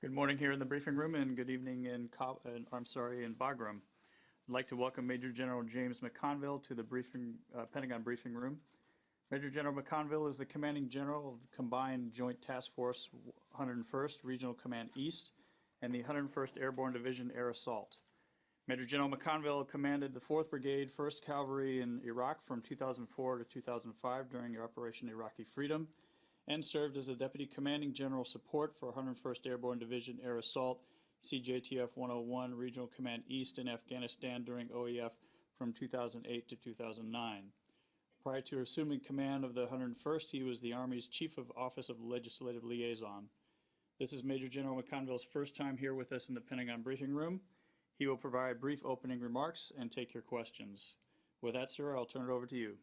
Good morning here in the briefing room and good evening in Bagram. I'd like to welcome Major General James McConville to the Pentagon briefing room. Major General McConville is the Commanding General of Combined Joint Task Force 101st Regional Command East and the 101st Airborne Division Air Assault. Major General McConville commanded the 4th Brigade, 1st Cavalry in Iraq from 2004 to 2005 during Operation Iraqi Freedom, and served as the Deputy Commanding General Support for 101st Airborne Division Air Assault, CJTF 101 Regional Command East in Afghanistan during OEF from 2008 to 2009. Prior to assuming command of the 101st, he was the Army's Chief of Office of Legislative Liaison. This is Major General McConville's first time here with us in the Pentagon briefing room. He will provide brief opening remarks and take your questions. With that, sir, I'll turn it over to you.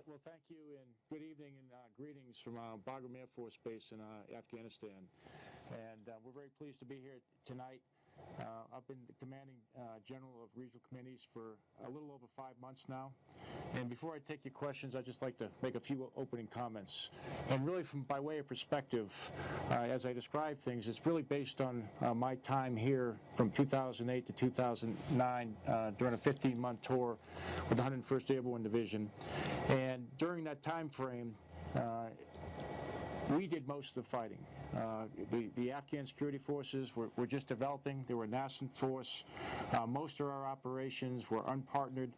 Well, thank you, and good evening and greetings from Bagram Air Force Base in Afghanistan. And we're very pleased to be here tonight. I've been the Commanding General of Regional Command East for a little over 5 months now. And before I take your questions, I'd just like to make a few opening comments. And really, by way of perspective, as I describe things, it's really based on my time here from 2008 to 2009 during a 15-month tour with the 101st Airborne Division. And during that time frame, we did most of the fighting. The Afghan security forces were just developing. They were a nascent force. Most of our operations were unpartnered,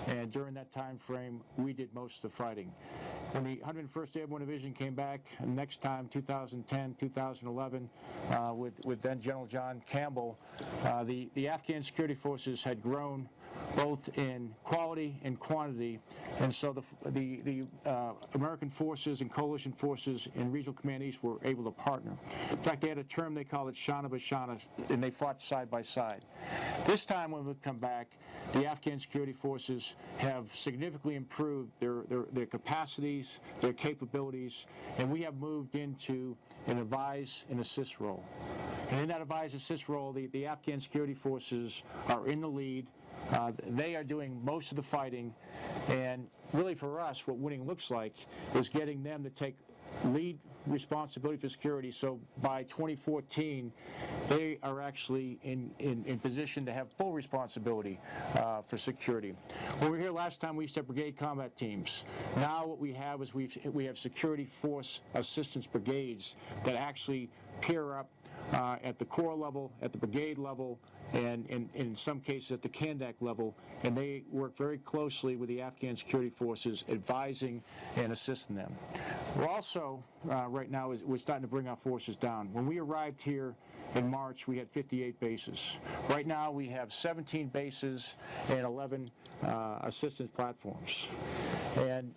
and during that time frame, we did most of the fighting. When the 101st Airborne Division came back next time, 2010, 2011, with then General John Campbell, the Afghan security forces had grown both in quality and quantity, and so the American forces and coalition forces in Regional Command East were able to partner. In fact, they had a term, they called it Shana Bashana, and they fought side by side. This time when we come back, the Afghan security forces have significantly improved their capacities, their capabilities, and we have moved into an advise and assist role. And in that advise assist role, the Afghan security forces are in the lead. They are doing most of the fighting, and really for us, what winning looks like is getting them to take lead responsibility for security. So by 2014, they are actually in position to have full responsibility for security. When we were here last time, we used to have brigade combat teams. Now what we have is we have security force assistance brigades that actually pair up at the corps level, at the brigade level, and in some cases at the Kandak level, and they work very closely with the Afghan security forces, advising and assisting them. We're also, right now, we're starting to bring our forces down. When we arrived here in March, we had 58 bases. Right now, we have 17 bases and 11 assistance platforms. And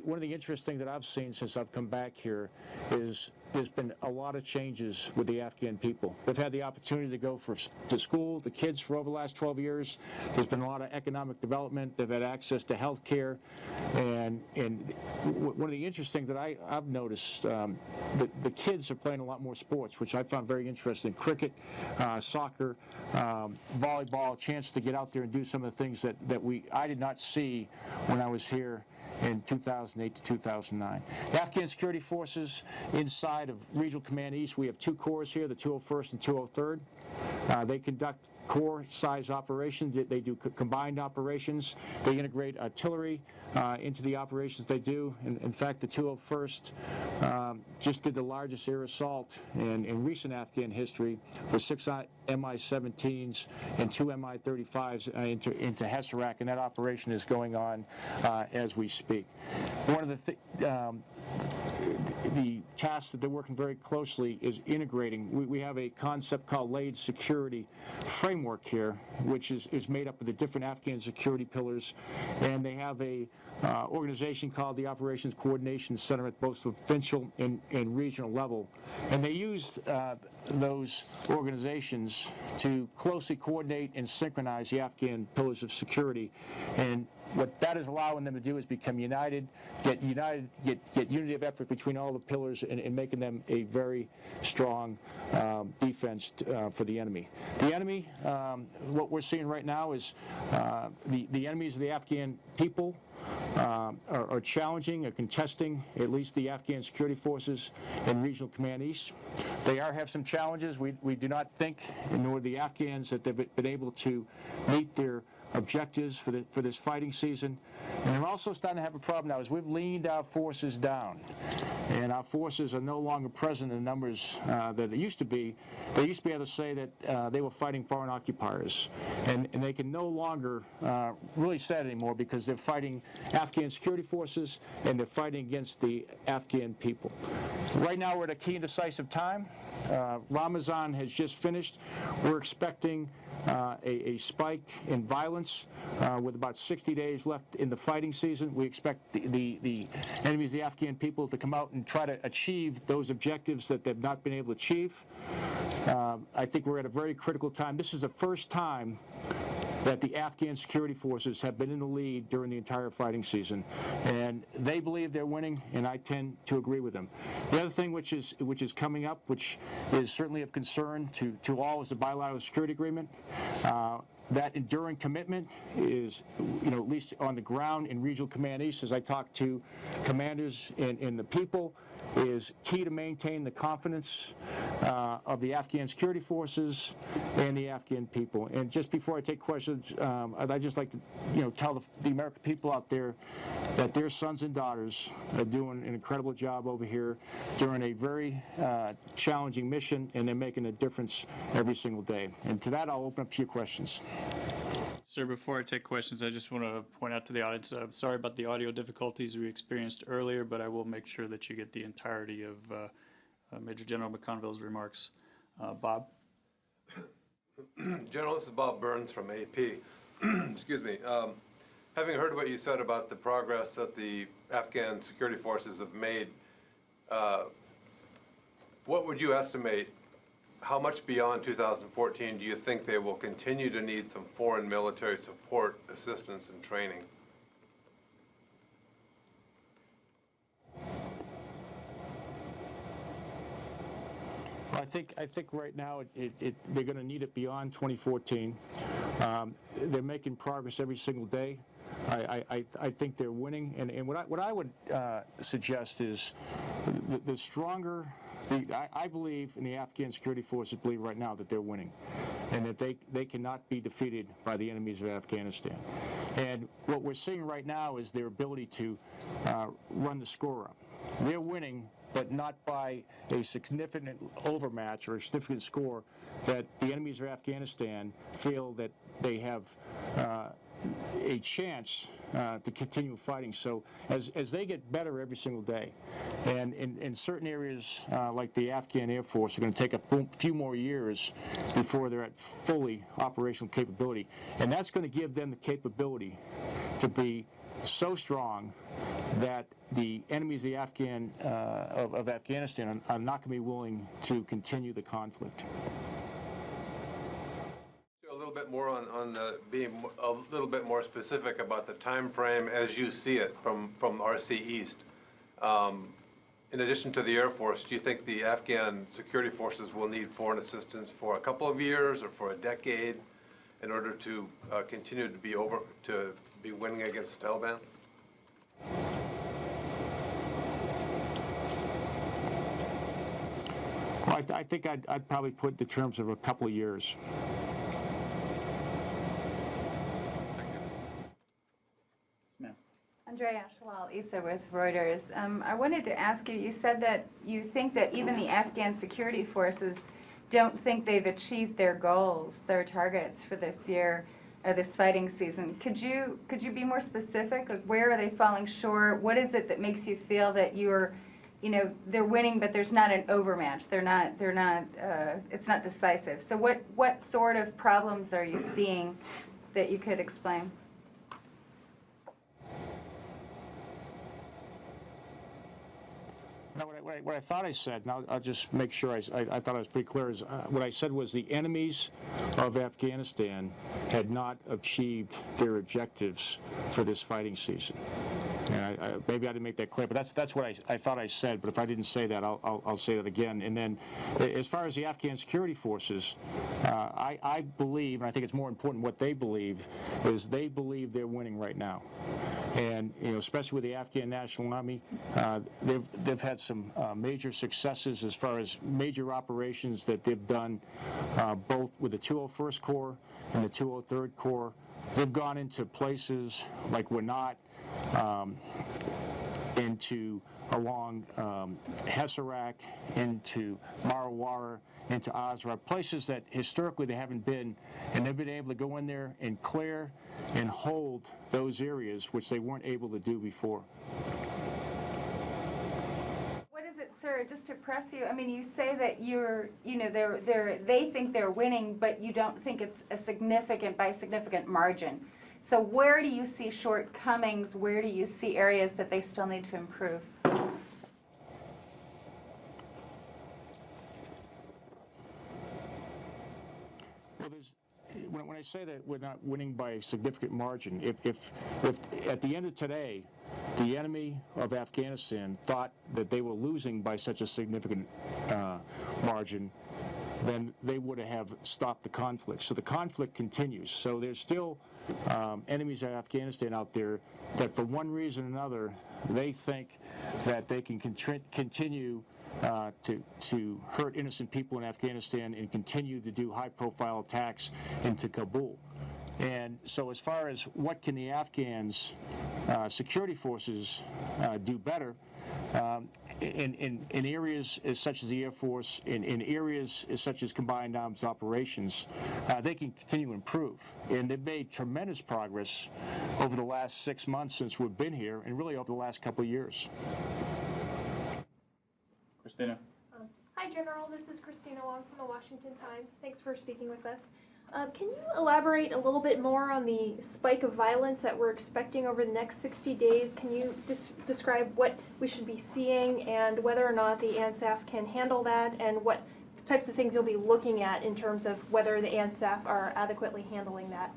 one of the interesting things that I've seen since I've come back here is there's been a lot of changes with the Afghan people. They've had the opportunity to go to school, the kids, for over the last 12 years. There's been a lot of economic development. They've had access to health care. And one of the interesting things that I've noticed, the kids are playing a lot more sports, which I found very interesting. Cricket, soccer, volleyball, a chance to get out there and do some of the things that I did not see when I was here in 2008 to 2009. The Afghan security forces inside of Regional Command East, we have two corps here, the 201st and 203rd. They conduct corps-size operations. They do combined operations. They integrate artillery into the operations they do. And in fact, the 201st just did the largest air assault in recent Afghan history with 6 Mi-17s and 2 Mi-35s into Hesarak, and that operation is going on as we speak. One of the tasks that they're working very closely is integrating. We have a concept called layered security framework here, which is made up of the different Afghan security pillars, and they have a organization called the Operations Coordination Center at both provincial and regional level, and they use those organizations to closely coordinate and synchronize the Afghan pillars of security. And what that is allowing them to do is become united, get unity of effort between all the pillars, and making them a very strong defense for the enemy. The enemy, what we're seeing right now is the enemies of the Afghan people are challenging or contesting at least the Afghan security forces in Regional Command East. They have some challenges. We do not think, nor the Afghans, that they've been able to meet their objectives for this fighting season. And they're also starting to have a problem now as we've leaned our forces down. And our forces are no longer present in the numbers that it used to be. They used to be able to say that they were fighting foreign occupiers. And they can no longer really say it anymore because they're fighting Afghan security forces and they're fighting against the Afghan people. Right now we're at a key and decisive time. Ramadan has just finished. We're expecting a spike in violence with about 60 days left in the fighting season. We expect the enemies of the Afghan people to come out and try to achieve those objectives that they've not been able to achieve. I think we're at a very critical time. This is the first time that the Afghan security forces have been in the lead during the entire fighting season. And they believe they're winning, and I tend to agree with them. The other thing which is coming up, which is certainly of concern to all, is the bilateral security agreement. That enduring commitment is, at least on the ground in Regional Command East, as I talk to commanders and the people, is key to maintain the confidence of the Afghan security forces and the Afghan people. And just before I take questions, I'd just like to, tell the American people out there that their sons and daughters are doing an incredible job over here during a very challenging mission, and they're making a difference every single day. And to that, I'll open up to your questions. Sir, before I take questions, I just want to point out to the audience, I'm sorry about the audio difficulties we experienced earlier, but I will make sure that you get the entirety of Major General McConville's remarks. Bob? General, this is Bob Burns from AP. Excuse me. Having heard what you said about the progress that the Afghan security forces have made, what would you estimate, how much beyond 2014 do you think they will continue to need some foreign military support, assistance, and training? Well, I think right now they're going to need it beyond 2014. They're making progress every single day. I think they're winning, and what I would suggest is the stronger. I believe, and the Afghan security forces believe right now, that they're winning, and that they cannot be defeated by the enemies of Afghanistan. And what we're seeing right now is their ability to run the score up. They're winning, but not by a significant overmatch or a significant score that the enemies of Afghanistan feel that they have a chance to continue fighting. So as they get better every single day, and in certain areas like the Afghan Air Force are going to take a few more years before they're at fully operational capability, and that's going to give them the capability to be so strong that the enemies of Afghanistan are not going to be willing to continue the conflict. A little bit more on being a little bit more specific about the time frame as you see it from RC East. In addition to the Air Force, do you think the Afghan security forces will need foreign assistance for a couple of years or for a decade in order to continue to be winning against the Taliban? Well, I think I'd probably put the terms of a couple of years. Andrea Shalal Issa with Reuters. I wanted to ask you, you said that you think that even the Afghan security forces don't think they've achieved their goals, their targets for this year or this fighting season. Could you be more specific? Like, where are they falling short? What is it that makes you feel that they're winning, but there's not an overmatch? It's not decisive. So what sort of problems are you seeing that you could explain? No, what I thought I said, and I'll just make sure I thought I was pretty clear, is what I said was the enemies of Afghanistan had not achieved their objectives for this fighting season. And maybe I didn't make that clear, but that's what I thought I said. But if I didn't say that, I'll say that again. And then, as far as the Afghan security forces, I believe, and I think it's more important what they believe, is they believe they're winning right now. And especially with the Afghan National Army, they've had some major successes as far as major operations that they've done, both with the 201st Corps and the 203rd Corps. They've gone into places like Wanat, along Hesarak, into Marawara, into Azra, places that historically they haven't been, and they've been able to go in there and clear and hold those areas which they weren't able to do before. What is it, sir, just to press you, I mean, you say that they think they're winning, but you don't think it's by significant margin. So where do you see shortcomings? Where do you see areas that they still need to improve? Well, when I say that we're not winning by a significant margin, if at the end of today, the enemy of Afghanistan thought that they were losing by such a significant margin, then they would have stopped the conflict. So the conflict continues. So there's still enemies of Afghanistan out there that for one reason or another, they think that they can continue to hurt innocent people in Afghanistan and continue to do high-profile attacks into Kabul. And so as far as what can the Afghans security forces do better, in areas such as the Air Force, in areas such as combined arms operations, they can continue to improve. And they've made tremendous progress over the last 6 months since we've been here, and really over the last couple of years. Christina. Hi, General. This is Christina Wong from the Washington Times. Thanks for speaking with us. Can you elaborate a little bit more on the spike of violence that we're expecting over the next 60 days? Can you describe what we should be seeing and whether or not the ANSAF can handle that, and what types of things you'll be looking at in terms of whether the ANSAF are adequately handling that?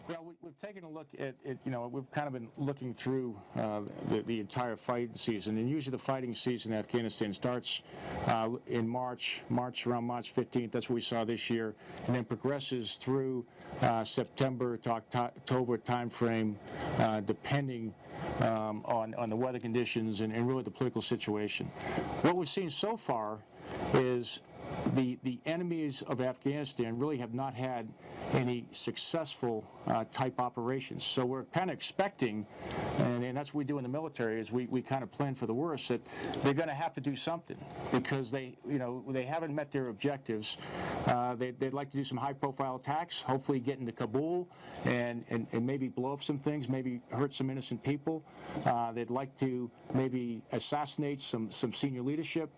Well, we've taken a look at we've kind of been looking through the entire fighting season, and usually the fighting season in Afghanistan starts in March, around March 15th, that's what we saw this year, and then progresses through September to October timeframe, depending on the weather conditions and really the political situation. What we've seen so far is the enemies of Afghanistan really have not had any successful type operations. So we're kind of expecting, and that's what we do in the military, is we kind of plan for the worst, that they're going to have to do something because they haven't met their objectives. They'd like to do some high-profile attacks, hopefully get into Kabul and maybe blow up some things, maybe hurt some innocent people. They'd like to maybe assassinate some senior leadership,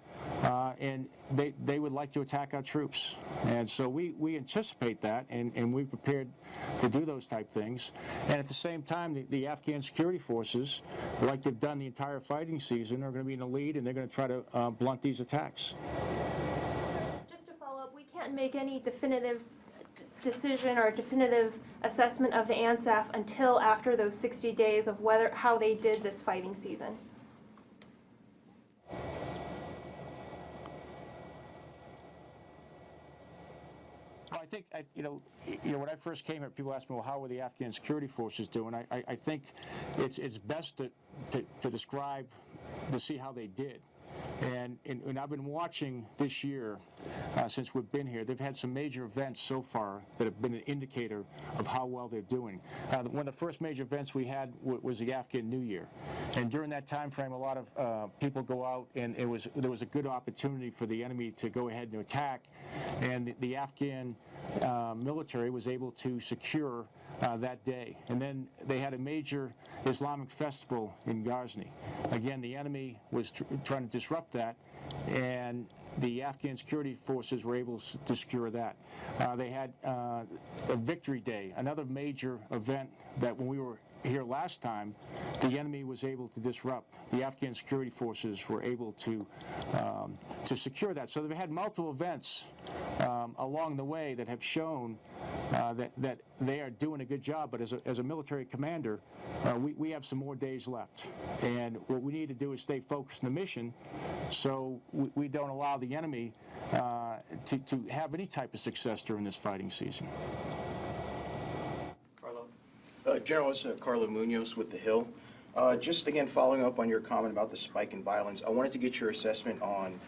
and they would like to attack our troops. And so we anticipate that, and we've prepared to do those type things. And at the same time, the Afghan security forces, like they've done the entire fighting season, are going to be in the lead, and they're going to try to blunt these attacks. Just to follow up, we can't make any definitive decision or definitive assessment of the ANSAF until after those 60 days of how they did this fighting season. I think, when I first came here, people asked me, well, how were the Afghan security forces doing? I think it's best to describe, to see how they did. And I've been watching this year, since we've been here, they've had some major events so far that have been an indicator of how well they're doing. One of the first major events we had was the Afghan New Year. And during that time frame, a lot of people go out, and there was a good opportunity for the enemy to go ahead and attack. And the Afghan military was able to secure that day. And then they had a major Islamic festival in Ghazni. Again, the enemy was trying to disrupt that, and the Afghan security forces were able to secure that. They had a Victory Day, another major event that when we were here last time, the enemy was able to disrupt. The Afghan security forces were able to secure that. So they've had multiple events along the way that have shown that they are doing a good job, but as a military commander, we have some more days left. And what we need to do is stay focused on the mission so we don't allow the enemy to have any type of success during this fighting season. Carlo? General, it's Carlo Munoz with The Hill. Just again, following up on your comment about the spike in violence, I wanted to get your assessment on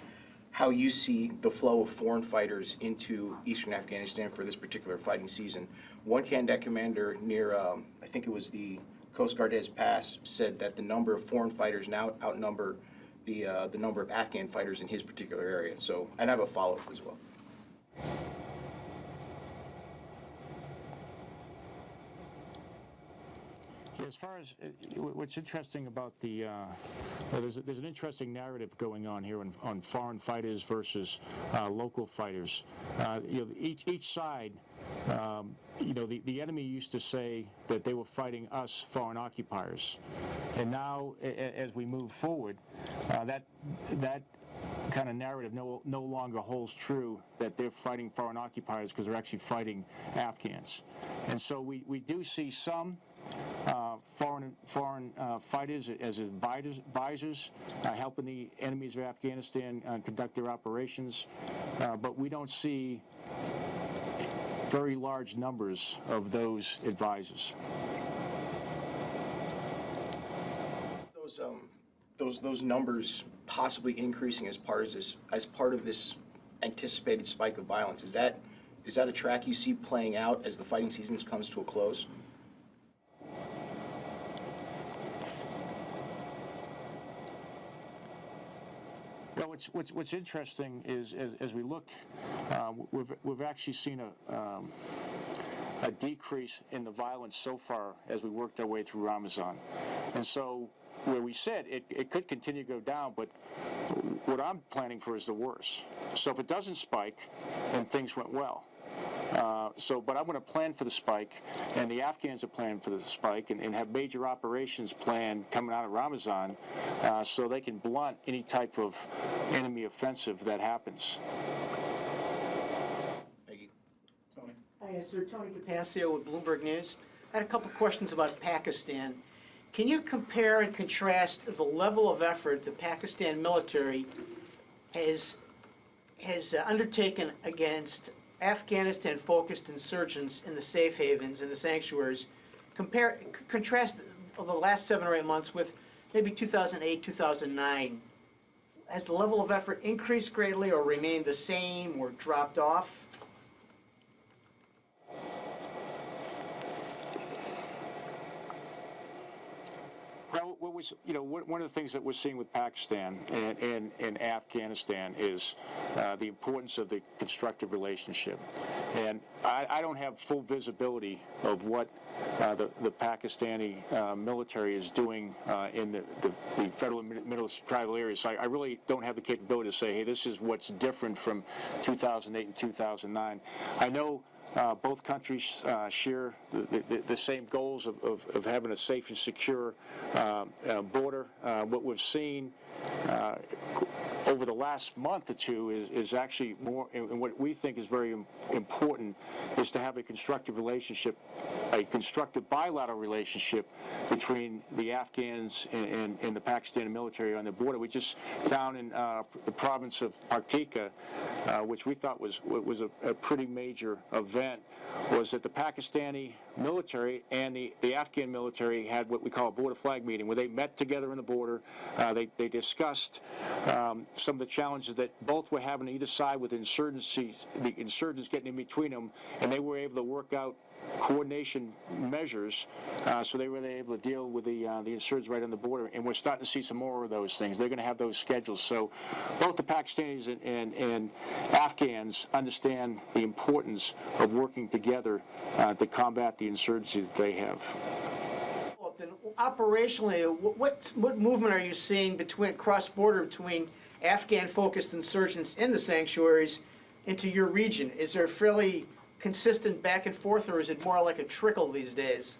how you see the flow of foreign fighters into eastern Afghanistan for this particular fighting season. One Candat commander near, I think it was the Coast Guardez Pass, said that the number of foreign fighters now outnumber the number of Afghan fighters in his particular area. So, and I have a follow-up as well. As far as what's interesting about there's an interesting narrative going on here on foreign fighters versus local fighters. Each side, the enemy used to say that they were fighting us, foreign occupiers, and now as we move forward, that kind of narrative no longer holds true, that they're fighting foreign occupiers because they're actually fighting Afghans. And so we do see some foreign fighters as advisors, helping the enemies of Afghanistan conduct their operations, but we don't see very large numbers of those advisors. Those numbers possibly increasing as part of this anticipated spike of violence, is that a track you see playing out as the fighting season comes to a close? Well, what's interesting is as we look, we've actually seen a decrease in the violence so far as we worked our way through Ramadan, and so where we said it could continue to go down, but what I'm planning for is the worst. So if it doesn't spike, then things went well. But I'm going to plan for the spike, and the Afghans are planning for the spike, and have major operations planned coming out of Ramadan, so they can blunt any type of enemy offensive that happens. Thank you. Tony? Hi, sir. Tony Capascio with Bloomberg News. I had a couple questions about Pakistan. Can you compare and contrast the level of effort the Pakistan military has undertaken against Afghanistan-focused insurgents in the safe havens and the sanctuaries? Contrast the last 7 or 8 months with maybe 2008, 2009. Has the level of effort increased greatly, or remained the same, or dropped off? Well, one of the things that we're seeing with Pakistan and Afghanistan is the importance of the constructive relationship. And I don't have full visibility of what the Pakistani military is doing in the federal and middle tribal areas. So I really don't have the capability to say, hey, this is what's different from 2008 and 2009. I know both countries share the same goals of having a safe and secure border. What we've seen over the last month or two is actually more, and what we think is very important, is to have a constructive relationship, a constructive bilateral relationship between the Afghans and the Pakistani military on the border. We just down in the province of Paktika, which we thought was a pretty major event, was that the Pakistani military and the Afghan military had what we call a border flag meeting, where they met together on the border. They discussed some of the challenges that both were having on either side with the insurgents getting in between them, and they were able to work out coordination measures, so they were able to deal with the insurgents right on the border, and we're starting to see some more of those things. They're going to have those schedules. So both the Pakistanis and Afghans understand the importance of working together to combat the insurgency that they have. Then operationally, what movement are you seeing cross-border between Afghan-focused insurgents in the sanctuaries into your region? Is there fairly consistent back and forth, or is it more like a trickle these days?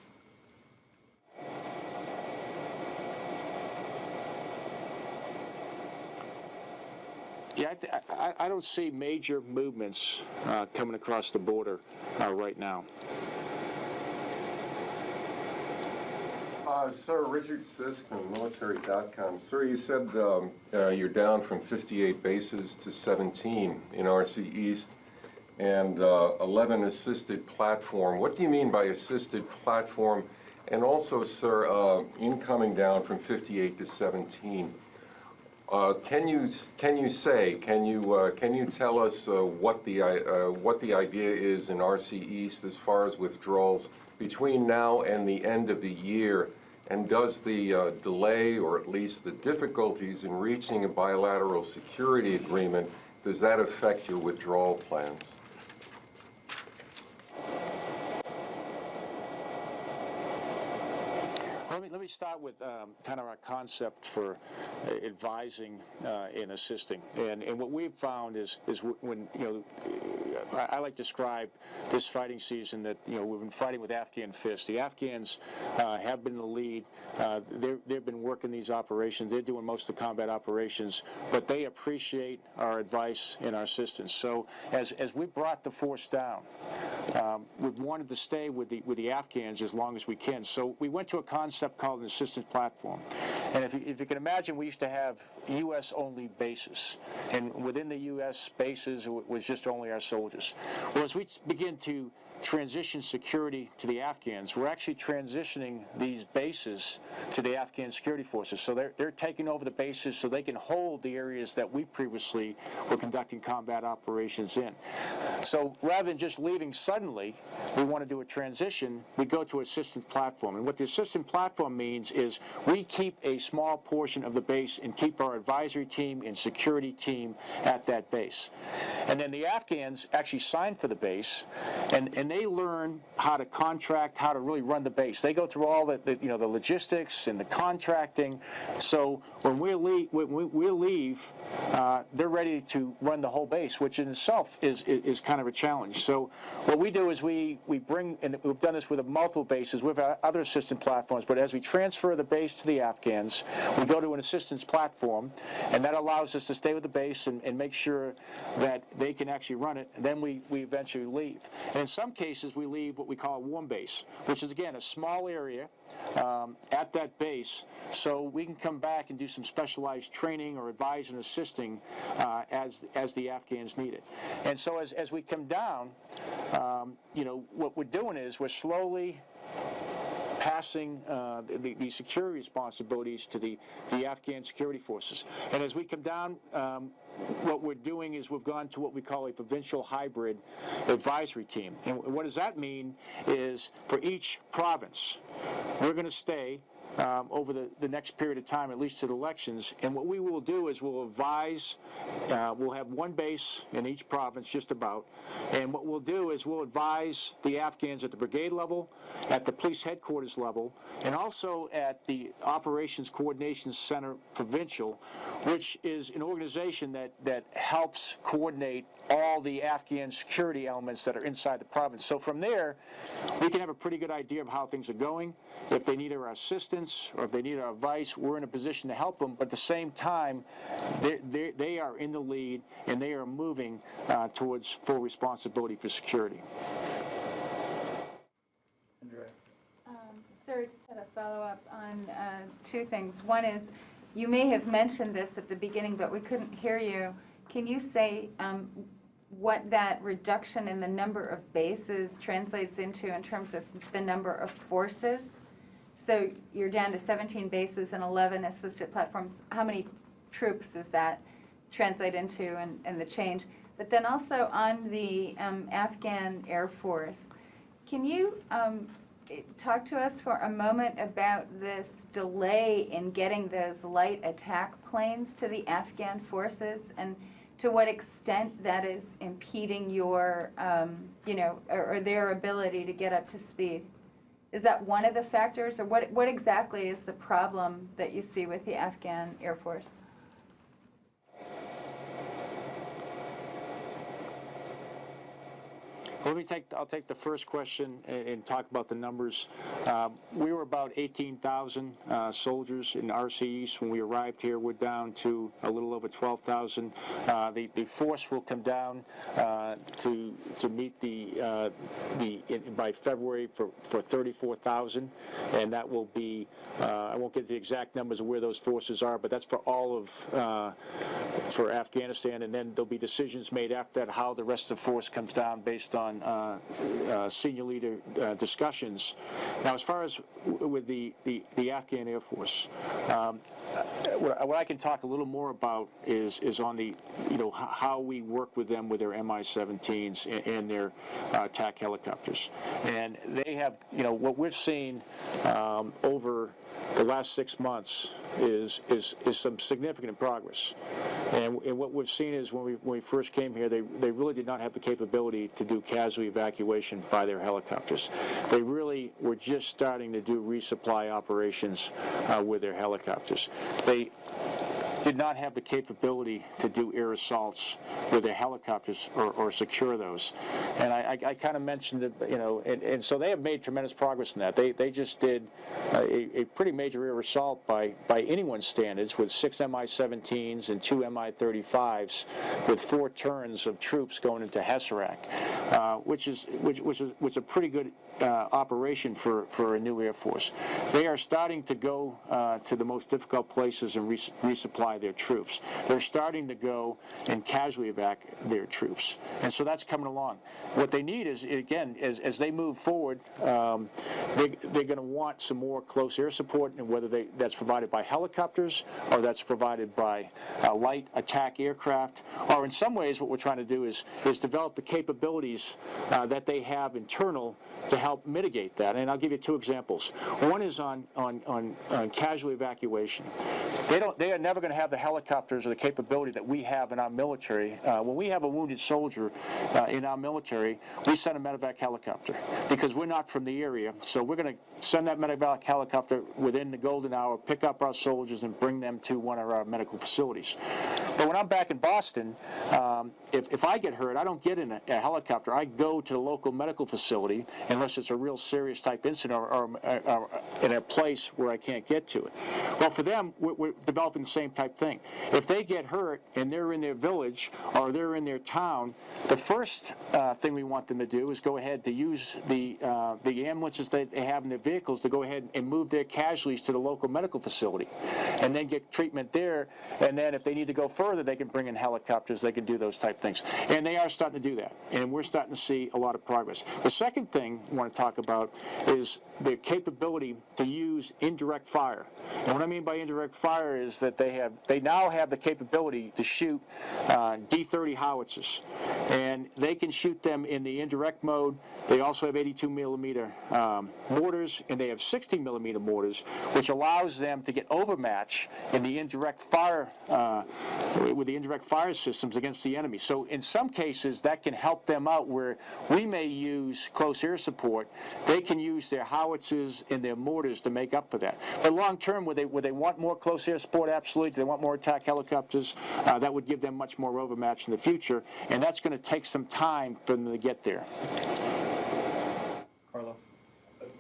Yeah, I don't see major movements coming across the border right now. Sir, Richard Sisk from military.com. Sir, you said you're down from 58 bases to 17 in RC East and 11 assisted platform. What do you mean by assisted platform? And also, sir, incoming down from 58 to 17. Can you tell us what the idea is in RC East as far as withdrawals between now and the end of the year? And does the delay, or at least the difficulties in reaching a bilateral security agreement, does that affect your withdrawal plans? Let me start with kind of our concept for advising and assisting. And what we've found is when, I like to describe this fighting season that, we've been fighting with Afghan fists. The Afghans have been in the lead. They've been working these operations. They're doing most of the combat operations, but they appreciate our advice and our assistance. So as we brought the force down, we've wanted to stay with the Afghans as long as we can. So we went to a concept called an assistance platform. And if you can imagine, we used to have U.S.-only bases. And within the U.S. bases, it was just only our soldiers. Well, as we begin to transition security to the Afghans, we're actually transitioning these bases to the Afghan security forces. So they're taking over the bases so they can hold the areas that we previously were conducting combat operations in. So rather than just leaving suddenly, we want to do a transition, we go to assistance platform. And what the assistance platform means is we keep a small portion of the base and keep our advisory team and security team at that base. And then the Afghans actually sign for the base, and they learn how to contract, how to really run the base. They go through all the logistics and the contracting. So when we leave, they're ready to run the whole base, which in itself is kind of a challenge. So what we do is we bring, and we've done this with multiple bases. We've had other assistance platforms, but as we transfer the base to the Afghans, we go to an assistance platform, and that allows us to stay with the base and make sure that they can actually run it. And then we eventually leave. And in some cases, we leave what we call a warm base, which is, again, a small area at that base, so we can come back and do some specialized training or advise and assisting as the Afghans need it. And so as we come down, what we're doing is we're slowly passing the security responsibilities to the Afghan security forces. And as we come down, what we're doing is we've gone to what we call a provincial hybrid advisory team. And what does that mean is for each province, we're going to stay over the next period of time, at least to the elections. And what we will do is we'll advise, we'll have one base in each province, just about. And what we'll do is we'll advise the Afghans at the brigade level, at the police headquarters level, and also at the Operations Coordination Center Provincial, which is an organization that helps coordinate all the Afghan security elements that are inside the province. So from there, we can have a pretty good idea of how things are going. If they need our assistance or if they need our advice, we're in a position to help them. But at the same time, they are in the lead and they are moving towards full responsibility for security. Andrea. Sir, I just had a follow-up on two things. One is, you may have mentioned this at the beginning, but we couldn't hear you. Can you say what that reduction in the number of bases translates into in terms of the number of forces? So you're down to 17 bases and 11 assisted platforms. How many troops does that translate into and the change? But then also on the Afghan Air Force, can you talk to us for a moment about this delay in getting those light attack planes to the Afghan forces, and to what extent that is impeding your, or their ability to get up to speed? Is that one of the factors, or what exactly is the problem that you see with the Afghan Air Force? I'll take the first question and talk about the numbers. We were about 18,000 soldiers in RC East when we arrived here. We're down to a little over 12,000. The force will come down to meet by February for 34,000, and that will be, I won't get the exact numbers of where those forces are, but that's for all of for Afghanistan, and then there'll be decisions made after that how the rest of the force comes down based on senior leader discussions. Now, as far as with the Afghan Air Force, what I can talk a little more about is on the, how we work with them with their Mi-17s and their attack helicopters. And they have, what we've seen over the last 6 months is some significant progress. And what we've seen is when we first came here, they really did not have the capability to do casualty evacuation by their helicopters. They really were just starting to do resupply operations with their helicopters. They did not have the capability to do air assaults with their helicopters or secure those. And I kind of mentioned it, and so they have made tremendous progress in that. They just did a pretty major air assault by anyone's standards with 6 Mi-17s and 2 Mi-35s with 4 turns of troops going into Heserac, which was a pretty good operation for a new Air Force. They are starting to go to the most difficult places and resupply their troops. They're starting to go and casualty evac their troops. And so that's coming along. What they need is, again, as they move forward, they're going to want some more close air support, and whether that's provided by helicopters or that's provided by light attack aircraft, or in some ways what we're trying to do is develop the capabilities that they have internal to help mitigate that. And I'll give you 2 examples. One is on casualty evacuation. They are never going to have the helicopters or the capability that we have in our military. When we have a wounded soldier in our military, we send a medevac helicopter because we're not from the area. So we're going to send that medevac helicopter within the golden hour, pick up our soldiers, and bring them to one of our medical facilities. But when I'm back in Boston, if I get hurt, I don't get in a helicopter. I go to the local medical facility unless it's a real serious type incident or in a place where I can't get to it. Well, for them, we're developing the same type thing. If they get hurt and they're in their village or they're in their town, the first thing we want them to do is go ahead to use the ambulances that they have in their vehicles to go ahead and move their casualties to the local medical facility and then get treatment there. And then if they need to go further, they can bring in helicopters, they can do those type things. And they are starting to do that. And we're starting to see a lot of progress. The second thing I want to talk about is the capability to use indirect fire. And what I mean by indirect fire is that they now have the capability to shoot D-30 howitzers. And they can shoot them in the indirect mode. They also have 82 millimeter mortars, and they have 60 millimeter mortars, which allows them to get overmatch in the indirect fire with the indirect fire systems against the enemy. So in some cases, that can help them out where we may use close air support. They can use their howitzers and their mortars to make up for that. But long term, would they want more close air support? Absolutely. Do they want more attack helicopters? That would give them much more overmatch in the future, and that's going to take some time for them to get there. Carlo.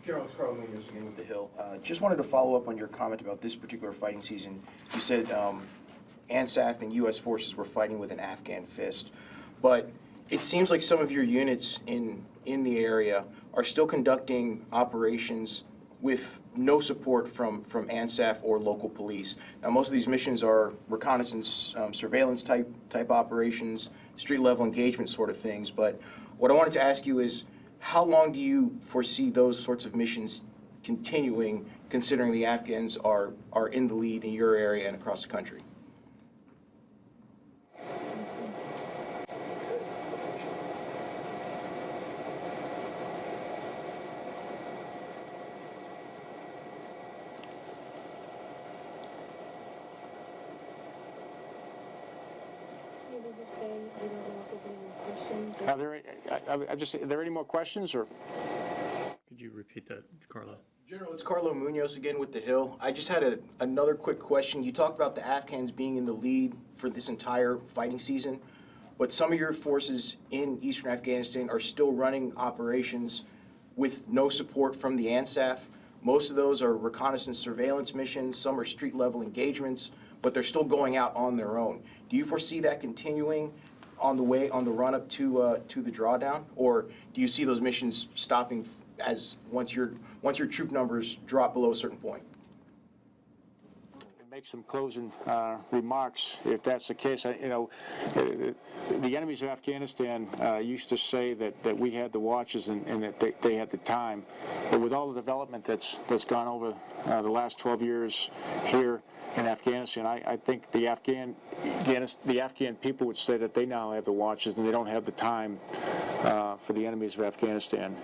General, it's Carl Munoz again with the Hill. Just wanted to follow up on your comment about this particular fighting season. You said ANSAF and U.S. forces were fighting with an Afghan fist, but it seems like some of your units in the area are still conducting operations with no support from ANSAF or local police. Now, most of these missions are reconnaissance, surveillance type operations, street level engagement sort of things. But what I wanted to ask you is, how long do you foresee those sorts of missions continuing, considering the Afghans are in the lead in your area and across the country? Are there any more questions, or? Could you repeat that, Carlo? General, it's Carlo Munoz again with the Hill. I just had another quick question. You talked about the Afghans being in the lead for this entire fighting season. but some of your forces in eastern Afghanistan are still running operations with no support from the ANSAF. Most of those are reconnaissance surveillance missions, some are street-level engagements, but they're still going out on their own. Do you foresee that continuing on the run-up to the drawdown? Or do you see those missions stopping as once your troop numbers drop below a certain point? Make some closing remarks. If that's the case, the enemies of Afghanistan used to say that we had the watches and that they had the time. But with all the development that's gone over the last 12 years here in Afghanistan, I think the Afghan people would say that they now have the watches and they don't have the time for the enemies of Afghanistan.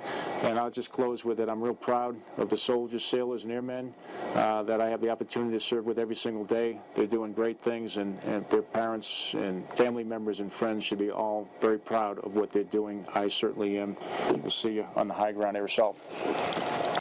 And I'll just close with it. I'm real proud of the soldiers, sailors, and airmen that I have the opportunity to serve with every single day. They're doing great things, and their parents and family members and friends should be all very proud of what they're doing. I certainly am. We'll see you on the high ground, air assault.